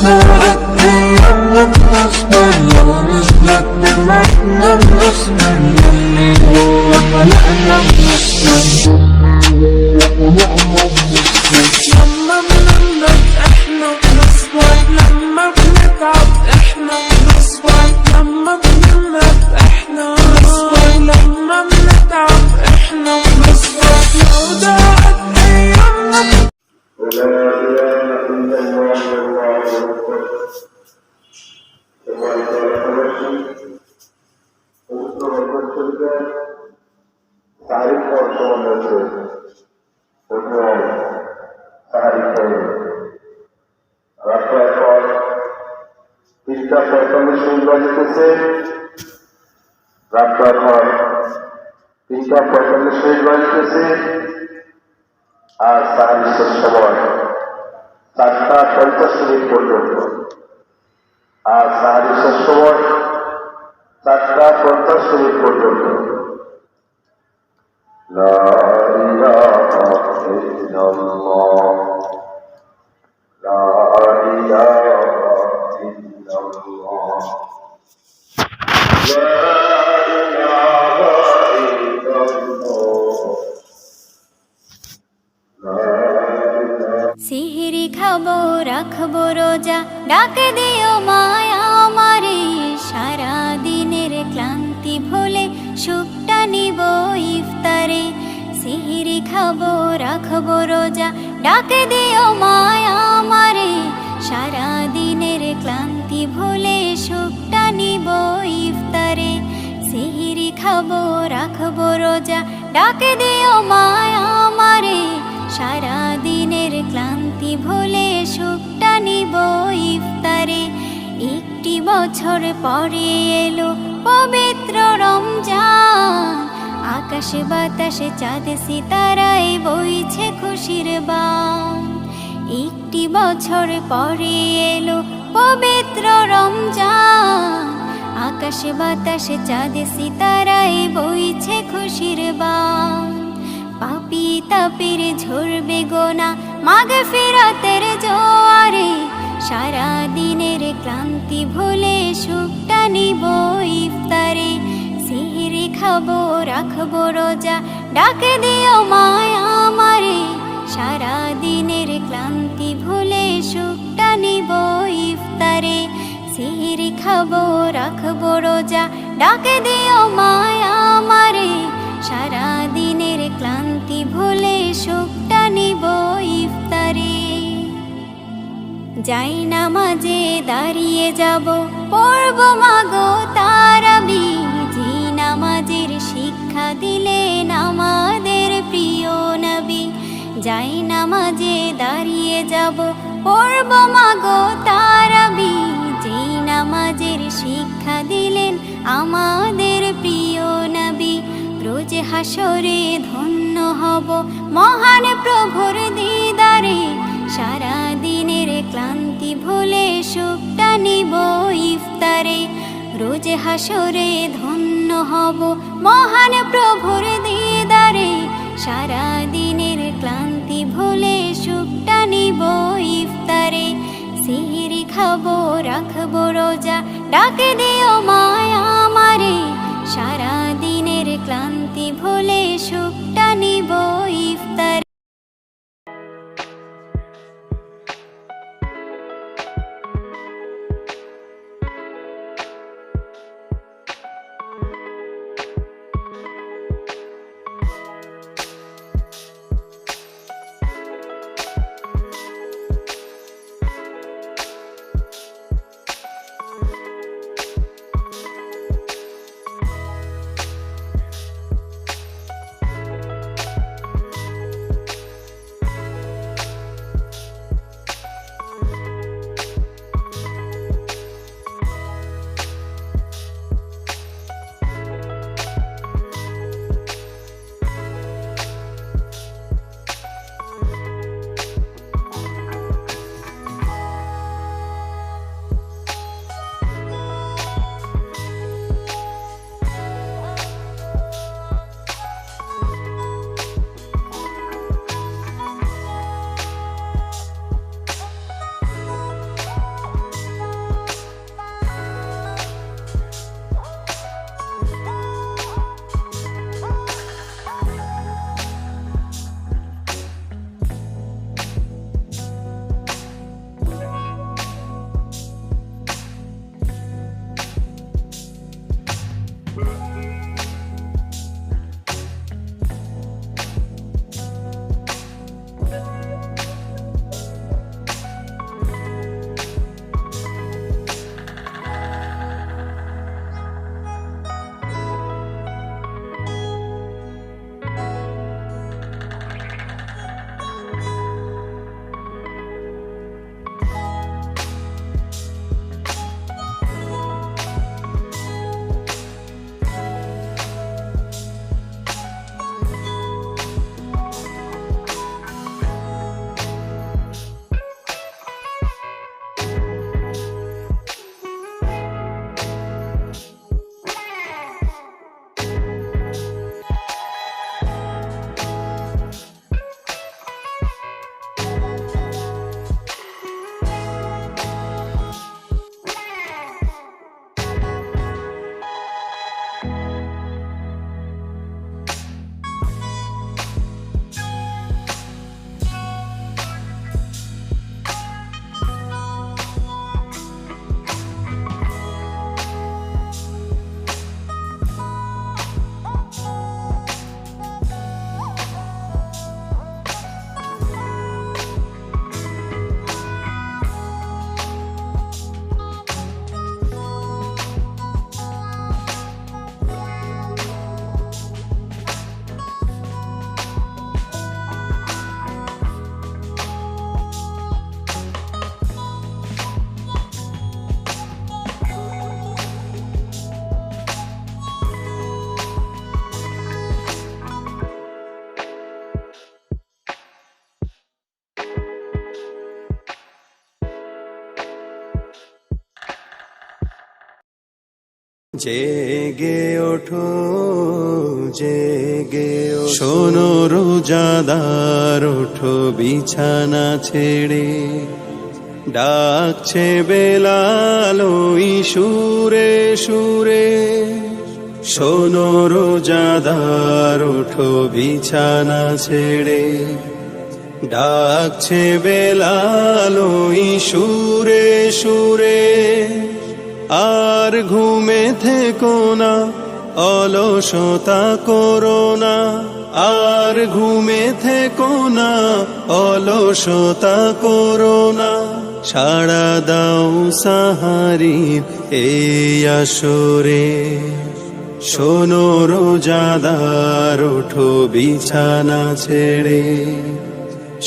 يلا بنصبر لو نزلت دمعتنا بنصبر يلي هو خلقنا بنصبر لما بنمرض احنا بنصبر لما بنتعب احنا بنصبر لما بنمرض احنا بنصبر لما بنتعب احنا بنصبر لو ضاعت ايامنا ولا إله إلا الله والله أكبر كما قال الرسول اذكر الرسول تعريف رسول الرسول وقال تعريف রাস্তার পর 3:45 বাজতেছে রাস্তার পর 3:45 বাজতেছে আর সাহায্যের সময় 4:50 পর্যন্ত আর সাহায্যের সময় 4:50 পর্যন্ত লা ইলাহা ইল্লাল্লাহ লা ইলাহা ইল্লাল্লাহ লা ইলাহা ইল্লাল্লাহ সিহরি খাবো রাখবো রোজা ডাকে দিও মায়া আমারে সারা দিনের ক্লান্তি ভুলে সুখটা নিব ইফতারে সিহরি খাবো রাখবো রোজা ডাকে দিও মায়া আমারে সারা দিনের ক্লান্তি ভুলে সুখটা নিব ইফতারে সিহরি খাবো রাখবো রোজা ডাকে দিও মায়া আমারে সারা দিনের ক্লান্তি ভুলে সুখটা নিব ইফতারে একটি বছর পরে এলো পবিত্র রমজান আকাশে বাতাসে চাঁদ সিতারায় বইছে খুশির বান একটি বছর পরে এলো পবিত্র রমজান আকাশে বাতাসে চাঁদ সিতারায় বইছে খুশির বান পাপি তাপির ঝরবে গোনা মাগফিরাতের জোয়ারে সারা দিনের ক্লান্তি ভুলে সুখটা নিব ইফতারে সিহরি খাবো রাখবো রোজা ডাকে দিও মায়া আমারে সারা দিনের ক্লান্তি ভুলে সুখটা নিব ইফতারে সিহরি খাবো রাখবো রোজা ডাকে দিও মায়া আমারে সারা দিনের ক্লান্তি ভুলে সুখটা নিব ইফতারে যাই নামাজে দাঁড়িয়ে যাব পড়ব মাগো তারাবি যে নামাজের শিক্ষা দিলেন আমাদের প্রিয় নবী যাই নামাজে দাঁড়িয়ে যাব পড়ব মাগো তারাবি যে নামাজের শিক্ষা দিলেন আমাদের প্রিয় নবী রোজ হাসরে ধন্য হব মহান প্রভুর দিদারে সারা দিনের ক্লান্তি ভুলে সুখটা নিব ইফতারে রোজ হাসরে ধন্য হব মহান প্রভুর দিদারে সারা দিনের ক্লান্তি ভুলে সুখটা নিব ইফতারে সিহরি খাবো রাখবো রোজা ডাকে দিও মায়া আমারে সারা দিনের ক্লান্তি ভুলে সুখটা নিব ইফতারে জেগে ওঠো জেগে ওঠো, শোনো রোজাদার ওঠো বিছানা ছেড়ে, ডাকছে বেলাল ওই সুরে সুরে। শোনো রোজাদার ওঠো বিছানা ছেড়ে, ডাকছে বেলাল ওই সুরে সুরে। আর ঘুমে থেকো না, অলসতা করো না, আর ঘুমে থেকো না, অলসতা করো না। সাড়া দাও সাহারির এই আসরে, শোনো রোজাদার ওঠো বিছানা ছেড়ে,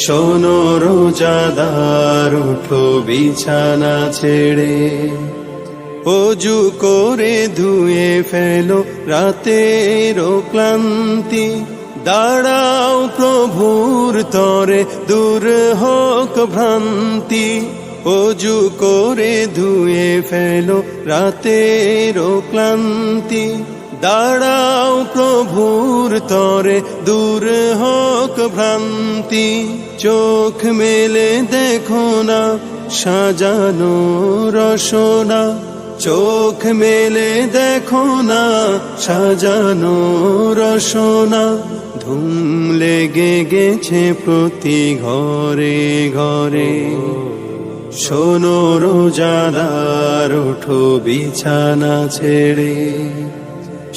শোনো রোজাদার ওঠো বিছানা ছেড়ে। অজু করে ধুয়ে ফেলো রাতের ক্লান্তি, দাঁড়াও প্রভুর তরে দূর হোক ভ্রান্তি। অজু করে ধুয়ে ফেলো রাতের ক্লান্তি, দাঁড়াও প্রভুর তরে দূর হোক ভ্রান্তি। চোখ মেলে দেখো না সাজানো রসনা, চোখ মেলে দেখো না সাজানো রসনা। ধুম লেগে গেছে প্রতি ঘরে ঘরে, শোনো রোজাদার ওঠো বিছানা ছেড়ে,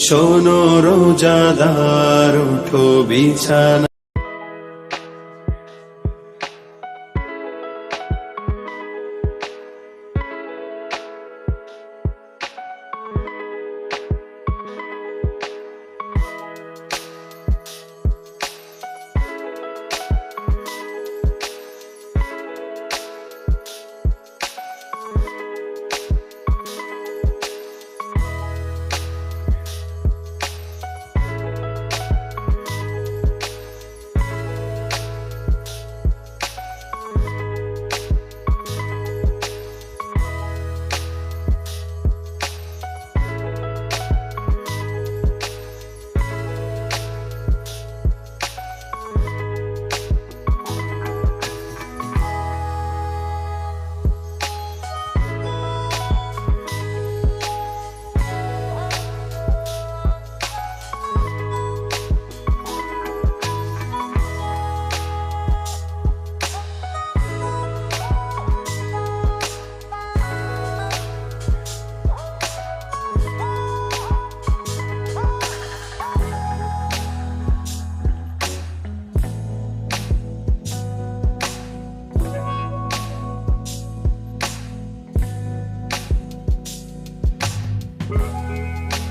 শোনো রোজাদার ওঠো বিছানা